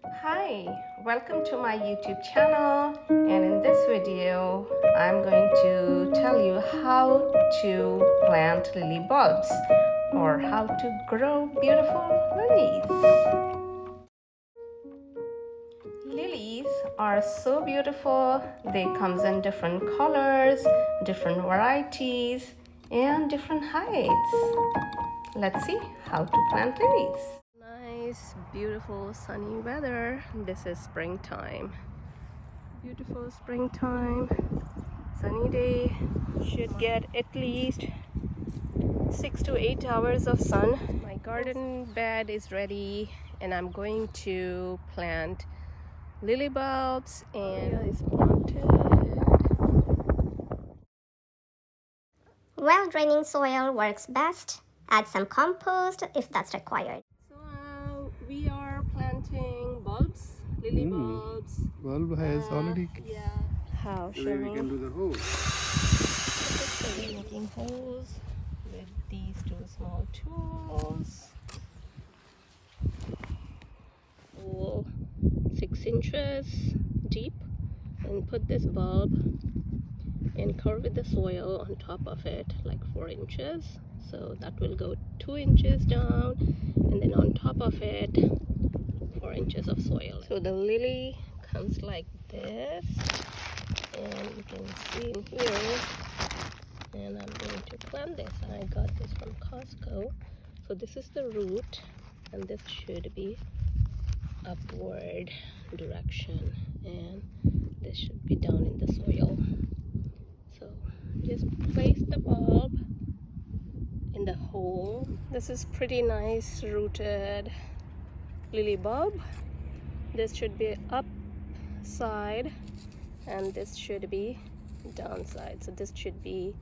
Hi, welcome to my YouTube channel, and in this video I'm going to tell you how to plant lily bulbs or how to grow beautiful lilies. Lilies are so beautiful. They comes in different colors, different varieties, and different heights. Let's see how to plant lilies. Nice, beautiful sunny weather. This is springtime. Beautiful springtime, sunny day. Should get at least 6 to 8 hours of sun. My garden bed is ready and I'm going to plant lily bulbs and it's planted. Well, draining soil works best. Add some compost if that's required. So we are planting bulbs, lily bulbs. Bulb has already. Yeah. How? Today we can do the hole. Making holes with these two small tools. Hole 6 inches deep, and put this bulb and cover with the soil on top of it like 4 inches. So that will go 2 inches down, and then on top of it 4 inches of soil. So the lily comes like this, and you can see in here. And I'm going to plant this. I got this from Costco. So this is the root, and this should be upward direction, and this should be down in the soil. So just place the bulb in the hole. This is pretty nice rooted lily bulb. This should be upside and this should be downside. So this should be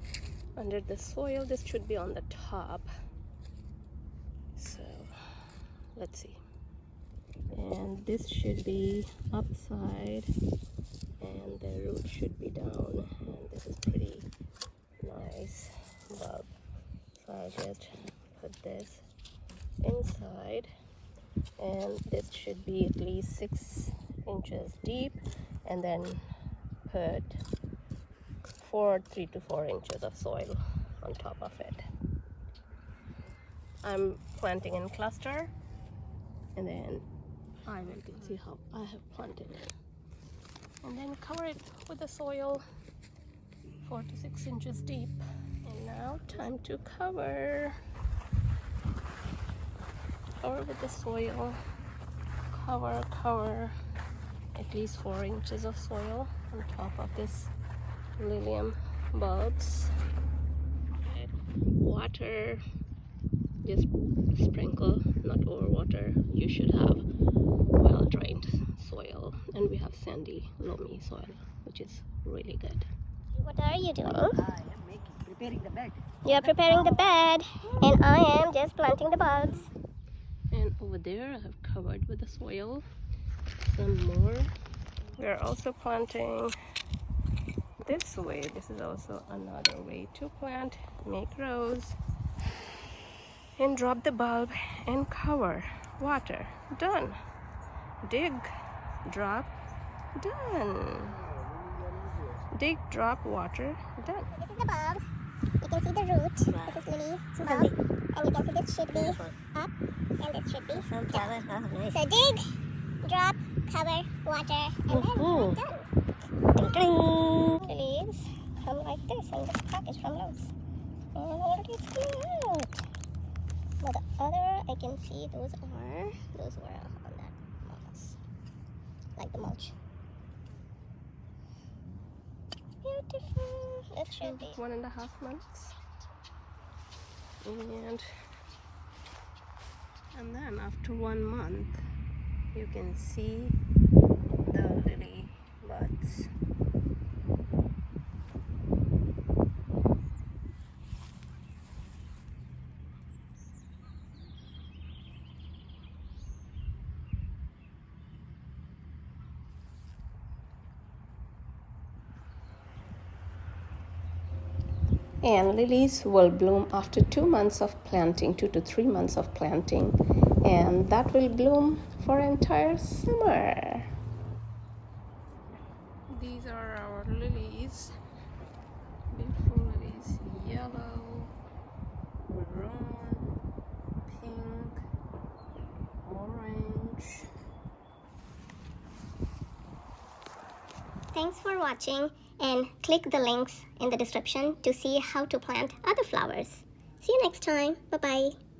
under the soil, this should be on the top. So let's see. And this should be upside and the root should be down, and this is pretty nice bulb. So I'll just put this inside, and this should be at least 6 inches deep, and then put 3 to 4 inches of soil on top of it. I'm planting in cluster, and then I will see how I have planted it. And then cover it with the soil 4 to 6 inches deep. And now time to cover. Cover with the soil. Cover at least 4 inches of soil on top of this lilium bulbs. Water, just sprinkle, not over water. You should have well drained soil, and we have sandy loamy soil, which is really good. What are you doing? I am preparing the bed. You are preparing the bed, and I am just planting the bulbs. And over there I have covered with the soil some more. We are also planting this way. This is also another way to plant. Make rows and drop the bulb and cover. Water, done. Dig, drop, done. Dig, drop, water, done. This is the bulb. You can see the root. This is lily bulb. And you can see this should be up, and this should be down. So dig, drop, cover, water, and then we're done. Lilies come like this in this package from Lowe's. And it's cute. But the other, I can see those were on that moss, like the mulch. Beautiful. It should be 1.5 months. And then after 1 month, you can see the lily buds. And lilies will bloom after 2 months of planting, 2 to 3 months of planting. and that will bloom for entire summer. These are our lilies. Beautiful lilies, yellow, maroon, pink, orange. Thanks for watching, and click the links in the description to see how to plant other flowers. See you next time. Bye-bye.